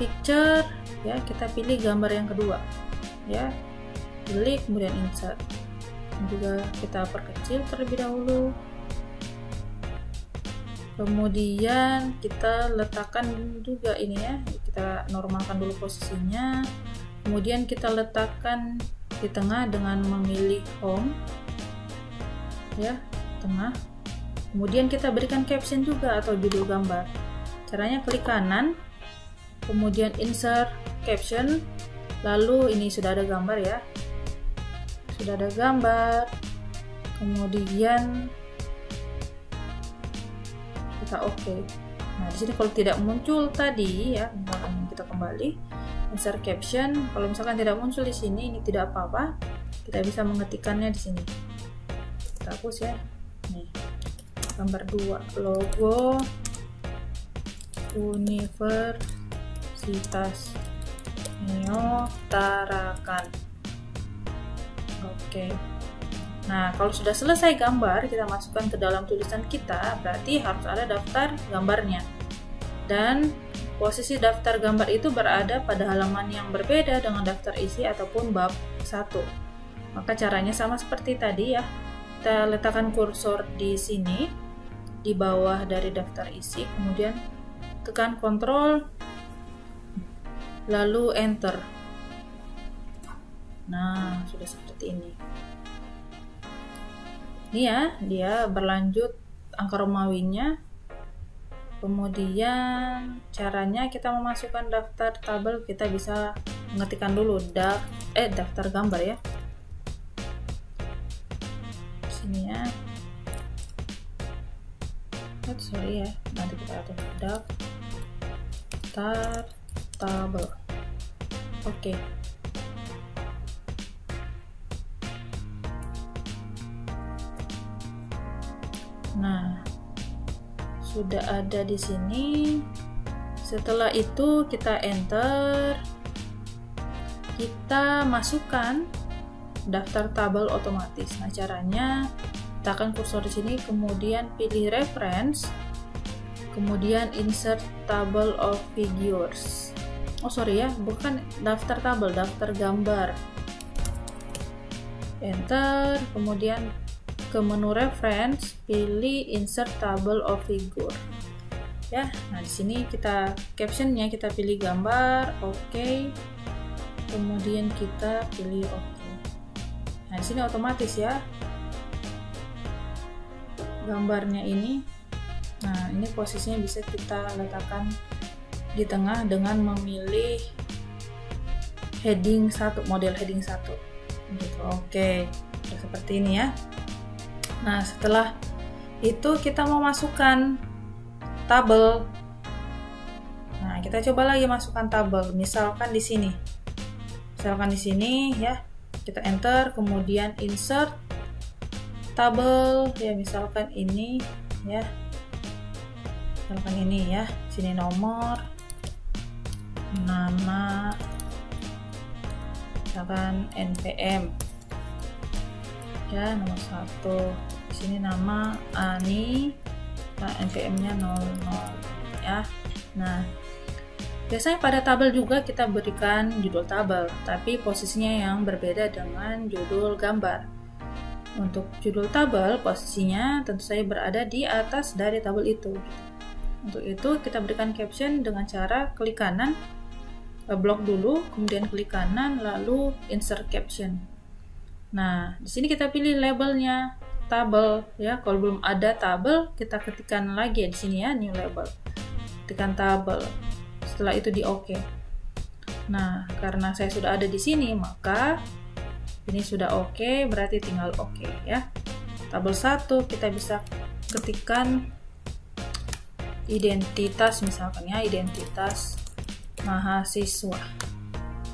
A: picture ya. Kita pilih gambar yang kedua ya. Pilih kemudian insert. Juga kita perkecil terlebih dahulu. Kemudian kita letakkan juga ini ya, kita normalkan dulu posisinya. Kemudian kita letakkan di tengah dengan memilih home ya, tengah. Kemudian kita berikan caption juga atau judul gambar. Caranya klik kanan, kemudian insert caption, lalu ini sudah ada gambar ya. Sudah ada gambar. Kemudian kita oke. Nah, di sini kalau tidak muncul tadi ya, misalkan kita kembali insert caption, kalau misalkan tidak muncul di sini, ini tidak apa-apa. Kita bisa mengetikkannya di sini. Kita hapus ya. Nih. Gambar 2, logo Universitas Neo Tarakan. Oke. Nah, kalau sudah selesai gambar, kita masukkan ke dalam tulisan kita, berarti harus ada daftar gambarnya. Dan posisi daftar gambar itu berada pada halaman yang berbeda dengan daftar isi ataupun bab 1. Maka caranya sama seperti tadi ya. Kita letakkan kursor di sini, di bawah dari daftar isi, kemudian tekan Ctrl, lalu Enter. Nah, sudah seperti ini. Ini ya, dia berlanjut angka Romawinya. Kemudian caranya kita memasukkan daftar tabel, kita bisa mengetikkan dulu daftar gambar ya. Sini ya. Sorry ya, nanti kita atur daftar tabel. Oke. Nah, sudah ada di sini. Setelah itu kita enter, kita masukkan daftar tabel otomatis. Nah, caranya tekan kursor di sini, kemudian pilih reference, kemudian insert table of figures. Oh sorry ya, bukan daftar tabel, daftar gambar. Enter, kemudian ke menu reference, pilih insert table of figure. Ya, nah di sini kita captionnya kita pilih gambar, oke. Kemudian kita pilih oke. Nah di sini otomatis ya. Gambarnya ini, nah ini posisinya bisa kita letakkan di tengah dengan memilih heading 1, model heading 1 gitu. Oke, seperti ini ya. Nah setelah itu kita mau masukkan tabel. Nah kita coba lagi masukkan tabel, misalkan di sini ya, kita enter, kemudian insert tabel ya, misalkan ini ya, sini nomor, nama, misalkan NPM ya, nomor 1. Di sini nama Ani, nah, NPM-nya 00 ya. Nah, biasanya pada tabel juga kita berikan judul tabel, tapi posisinya yang berbeda dengan judul gambar. Untuk judul tabel, posisinya tentu saja berada di atas dari tabel itu. Untuk itu kita berikan caption dengan cara klik kanan, blok dulu, kemudian klik kanan, lalu insert caption. Nah, di sini kita pilih labelnya tabel ya. Kalau belum ada tabel, kita ketikkan lagi di sini ya, new label. Ketikkan tabel. Setelah itu di OK. Nah, karena saya sudah ada di sini, maka ini sudah oke, berarti tinggal oke ya. Tabel 1 kita bisa ketikkan identitas, misalkan ya, identitas mahasiswa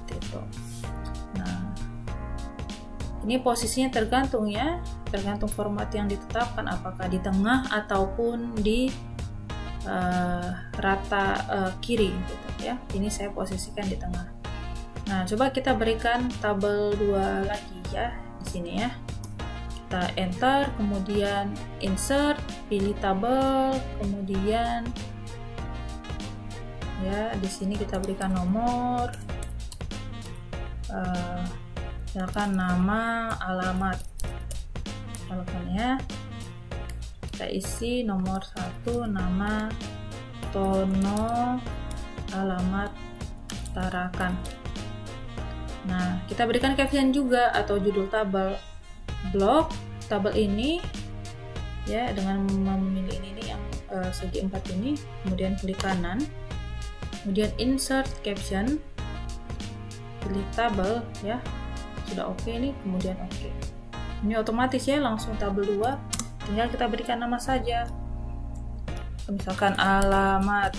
A: gitu. Nah, ini posisinya tergantung ya, tergantung format yang ditetapkan, apakah di tengah ataupun di rata kiri gitu ya. Ini saya posisikan di tengah. Nah, coba kita berikan tabel 2 lagi ya di sini ya. Kita enter, kemudian insert, pilih tabel, kemudian ya di sini kita berikan nomor, misalkan nama, alamat, ya. Kita isi nomor 1, nama Tono, alamat Tarakan. Nah, kita berikan caption juga atau judul tabel. Blok tabel ini ya, dengan memilih ini yang segi 4 ini, kemudian klik kanan, kemudian insert caption, pilih tabel ya, sudah oke nih, kemudian oke. Ini otomatis ya, langsung tabel 2, tinggal kita berikan nama saja, misalkan alamat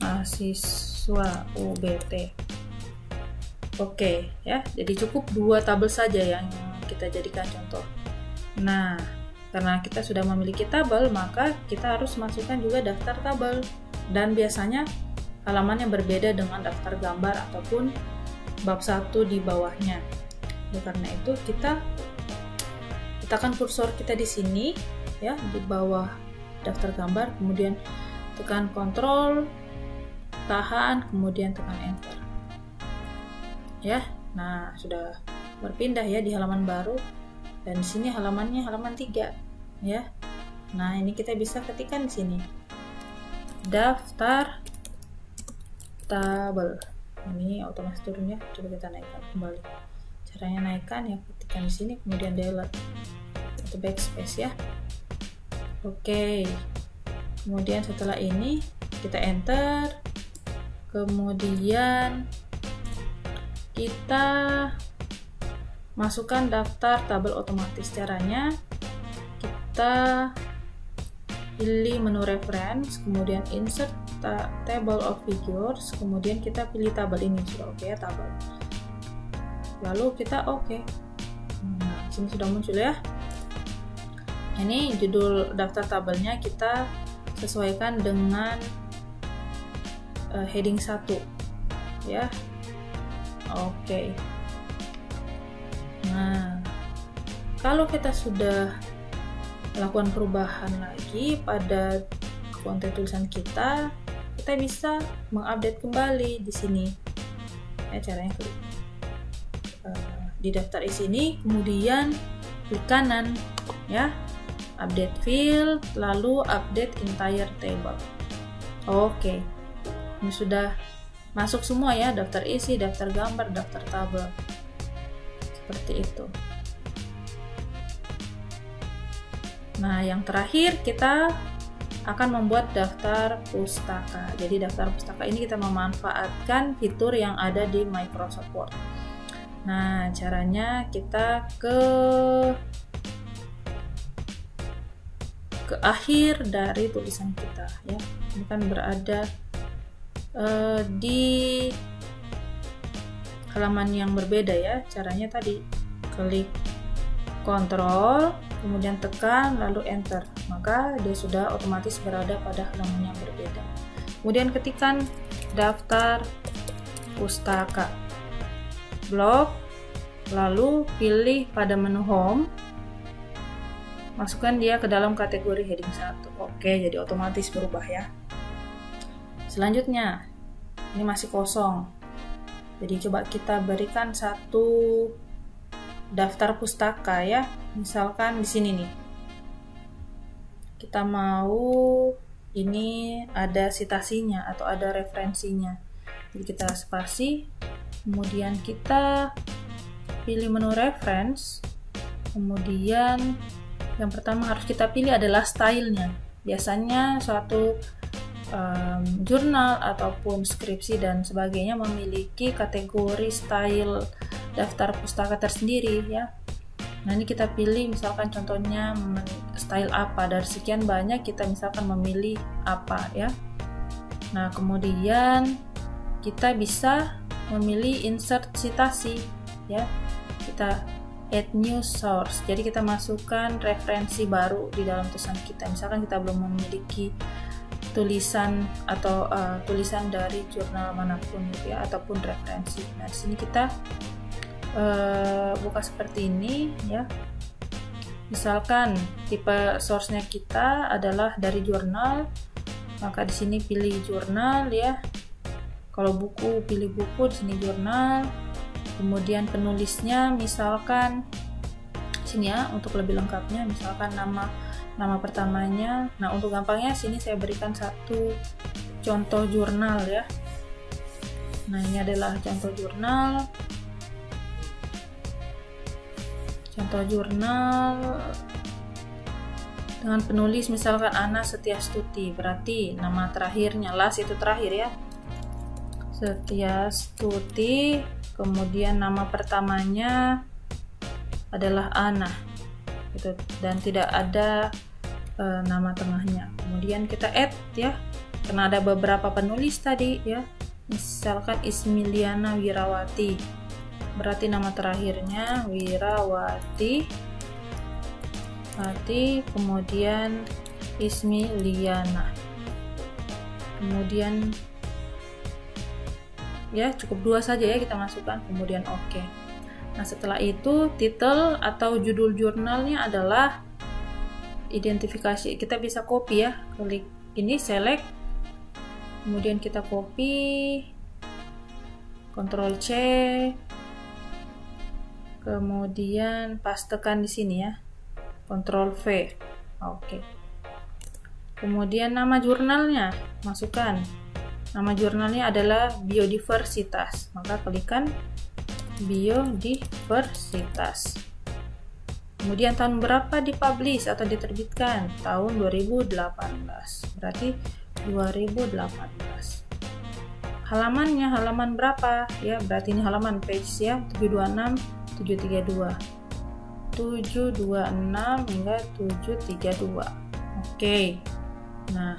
A: mahasiswa UBT. Oke ya, jadi cukup 2 tabel saja yang kita jadikan contoh. Nah, karena kita sudah memiliki tabel, maka kita harus masukkan juga daftar tabel, dan biasanya halamannya berbeda dengan daftar gambar ataupun bab 1 di bawahnya. Oleh karena itu kita letakkan kursor kita di sini ya, di bawah daftar gambar, kemudian tekan Ctrl, tahan, kemudian tekan Enter. Ya, nah sudah berpindah ya di halaman baru, dan di sini halamannya halaman 3 ya. Nah, ini kita bisa ketikkan di sini daftar tabel. Ini otomatis turun ya. Coba kita naikkan kembali. Caranya naikkan ya, ketikkan di sini, kemudian delete atau backspace ya. Oke. Kemudian setelah ini kita enter. Kemudian kita masukkan daftar tabel otomatis. Caranya kita pilih menu reference, kemudian insert table of figures, kemudian kita pilih tabel ini. Sudah oke ya, tabel. Lalu kita oke. Nah, sini sudah muncul ya. Ini judul daftar tabelnya kita sesuaikan dengan heading 1 ya. Oke. Nah, kalau kita sudah melakukan perubahan lagi pada konten tulisan kita bisa mengupdate kembali di sini. Ya, caranya klik di daftar isi ini, kemudian klik kanan ya, update field, lalu update entire table. Oke. Ini sudah masuk semua ya, daftar isi, daftar gambar, daftar tabel. Seperti itu. Nah, yang terakhir kita akan membuat daftar pustaka. Jadi daftar pustaka ini kita memanfaatkan fitur yang ada di Microsoft Word. Nah, caranya kita ke akhir dari tulisan kita ya. Ini kan berada di halaman yang berbeda ya. Caranya tadi klik Ctrl, kemudian tekan, lalu Enter, maka dia sudah otomatis berada pada halaman yang berbeda. Kemudian ketikkan daftar pustaka blog, lalu pilih pada menu Home, masukkan dia ke dalam kategori heading 1. Oke, jadi otomatis berubah ya. Selanjutnya, ini masih kosong. Jadi coba kita berikan satu daftar pustaka ya. Misalkan di sini nih. Kita mau ini ada citasinya atau ada referensinya. Jadi kita spasi, kemudian kita pilih menu reference. Kemudian yang pertama harus kita pilih adalah stylenya. Biasanya suatu jurnal ataupun skripsi dan sebagainya memiliki kategori style daftar pustaka tersendiri ya. Nah, ini kita pilih misalkan contohnya style apa, dari sekian banyak kita misalkan memilih apa ya. Nah, kemudian kita bisa memilih insert citasi ya. Kita add new source, jadi kita masukkan referensi baru di dalam tulisan kita. Misalkan kita belum memiliki tulisan atau tulisan dari jurnal manapun gitu ya, ataupun referensi. Nah, di sini kita buka seperti ini ya. Misalkan tipe source-nya kita adalah dari jurnal, maka di sini pilih jurnal ya. Kalau buku pilih buku, di sini jurnal. Kemudian penulisnya misalkan sini ya, untuk lebih lengkapnya misalkan nama pertamanya. Nah, untuk gampangnya sini saya berikan satu contoh jurnal ya. Nah, ini adalah contoh jurnal. Contoh jurnal dengan penulis misalkan Ana Setiastuti, berarti nama terakhirnya Las itu terakhir ya, Setiastuti, kemudian nama pertamanya adalah Ana gitu, dan tidak ada nama tengahnya. Kemudian kita add ya, karena ada beberapa penulis tadi ya, misalkan Ismiliana Wirawati, berarti nama terakhirnya Wirawati, kemudian Ismiliana, kemudian ya cukup 2 saja ya kita masukkan, kemudian oke. Nah setelah itu titel atau judul jurnalnya adalah identifikasi. Kita bisa copy ya, klik ini select, kemudian kita copy, Ctrl C, kemudian pastekan di sini ya, Ctrl V. Oke. Kemudian nama jurnalnya masukkan. Nama jurnalnya adalah biodiversitas, maka klikkan biodiversitas. Kemudian tahun berapa dipublish atau diterbitkan? Tahun 2018, berarti 2018. Halamannya halaman berapa ya, berarti ini halaman page ya, 726 726 hingga 732. Oke. Nah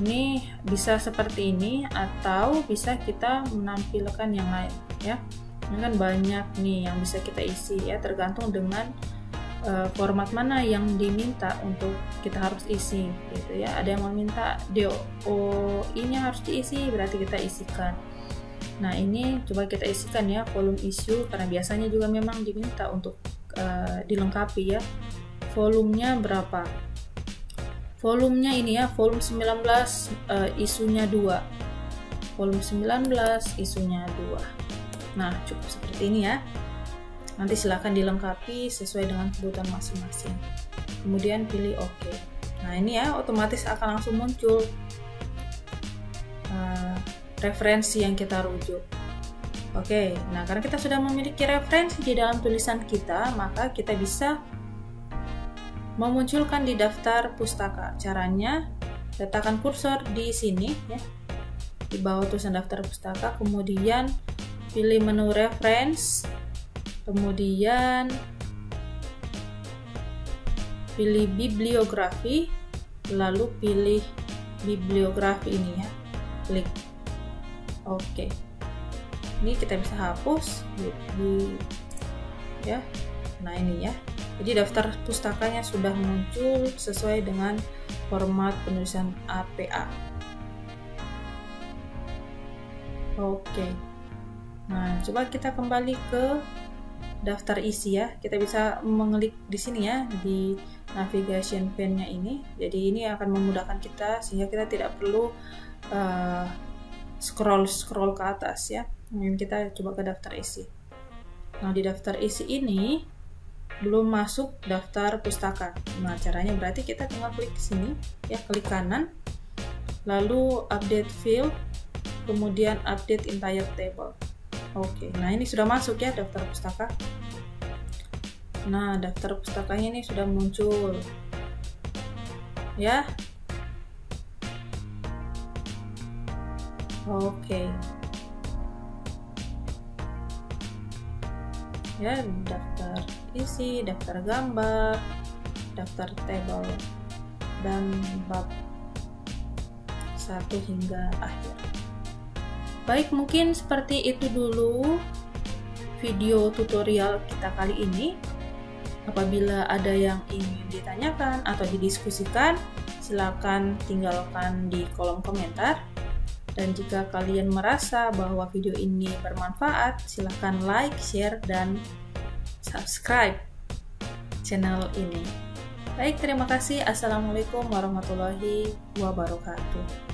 A: ini bisa seperti ini, atau bisa kita menampilkan yang lain ya. Ini kan banyak nya yang bisa kita isi ya, tergantung dengan format mana yang diminta untuk kita harus isi gitu ya. Ada yang meminta DOI-nya harus diisi, berarti kita isikan. Nah ini coba kita isikan ya, volume issue, karena biasanya juga memang diminta untuk dilengkapi ya. Volumenya berapa? Volumenya ini ya, volume 19, isunya 2. Volume 19, isunya 2. Nah cukup seperti ini ya, nanti silahkan dilengkapi sesuai dengan kebutuhan masing-masing, kemudian pilih OK. Nah ini ya, otomatis akan langsung muncul referensi yang kita rujuk. Oke, nah karena kita sudah memiliki referensi di dalam tulisan kita, maka kita bisa memunculkan di daftar pustaka. Caranya, letakkan kursor di sini ya, di bawah tulisan daftar pustaka, kemudian pilih menu reference, kemudian pilih bibliografi, lalu pilih bibliografi ini ya, klik OK. Ini kita bisa hapus ya. Nah ini ya, jadi daftar pustakanya sudah muncul sesuai dengan format penulisan APA. Oke. Nah, coba kita kembali ke daftar isi ya. Kita bisa mengklik di sini ya, di navigation pane-nya ini. Jadi ini akan memudahkan kita sehingga kita tidak perlu scroll ke atas ya. Ini kita coba ke daftar isi. Nah, di daftar isi ini belum masuk daftar pustaka. Nah, caranya berarti kita tinggal klik sini ya, klik kanan, lalu update field, kemudian update entire table. Oke, nah ini sudah masuk ya daftar pustaka. Nah, daftar pustakanya ini sudah muncul ya. Oke ya, daftar isi, daftar gambar, daftar table, dan bab 1 hingga akhir. Baik, mungkin seperti itu dulu video tutorial kita kali ini. Apabila ada yang ingin ditanyakan atau didiskusikan, silakan tinggalkan di kolom komentar. Dan jika kalian merasa bahwa video ini bermanfaat, silakan like, share, dan subscribe channel ini. Baik, terima kasih. Assalamualaikum warahmatullahi wabarakatuh.